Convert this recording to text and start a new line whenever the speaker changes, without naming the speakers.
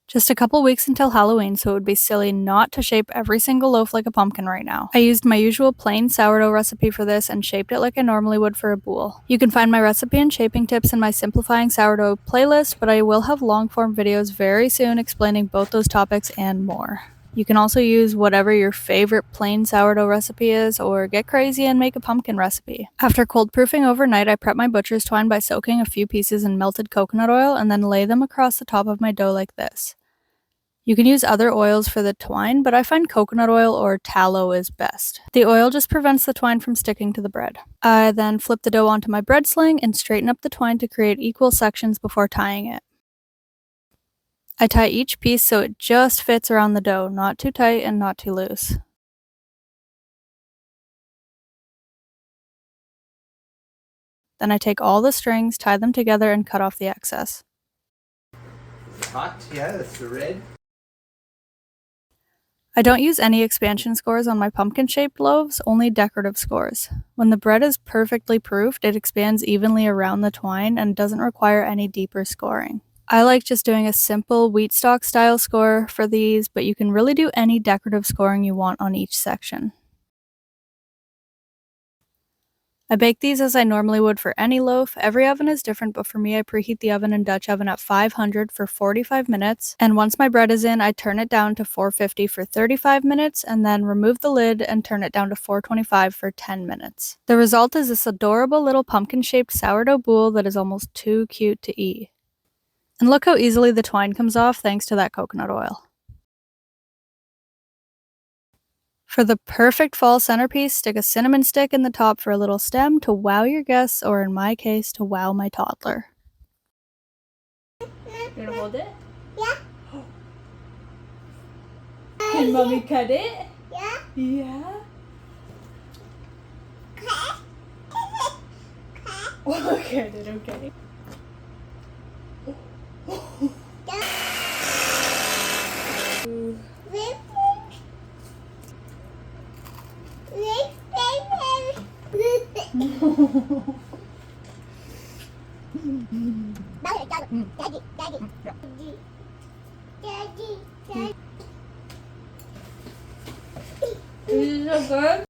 Just a couple weeks until Halloween, so it would be silly not to shape every single loaf like a pumpkin right now. I used my usual plain sourdough recipe for this and shaped it like I normally would for a boule. You can find my recipe and shaping tips in my Simplifying Sourdough playlist, but I will have long-form videos very soon explaining both those topics and more. You can also use whatever your favorite plain sourdough recipe is, or get crazy and make a pumpkin recipe. After cold proofing overnight, I prep my butcher's twine by soaking a few pieces in melted coconut oil and then lay them across the top of my dough like this. You can use other oils for the twine, but I find coconut oil or tallow is best. The oil just prevents the twine from sticking to the bread. I then flip the dough onto my bread sling and straighten up the twine to create equal sections before tying it. I tie each piece so it just fits around the dough, not too tight and not too loose. Then I take all the strings, tie them together, and cut off the excess.
Hot? Yeah, that's the red.
I don't use any expansion scores on my pumpkin-shaped loaves, only decorative scores. When the bread is perfectly proofed, it expands evenly around the twine and doesn't require any deeper scoring. I like just doing a simple wheat stock style score for these, but you can really do any decorative scoring you want on each section. I bake these as I normally would for any loaf. Every oven is different, but for me I preheat the oven in Dutch oven at 500 for 45 minutes, and once my bread is in, I turn it down to 450 for 35 minutes, and then remove the lid and turn it down to 425 for 10 minutes. The result is this adorable little pumpkin-shaped sourdough boule that is almost too cute to eat. And look how easily the twine comes off thanks to that coconut oil. For the perfect fall centerpiece, stick a cinnamon stick in the top for a little stem to wow your guests, or in my case, to wow my toddler.
You wanna hold it? Yeah. Can mommy cut it?
Yeah.
Yeah. Okay, then okay. Is it so good?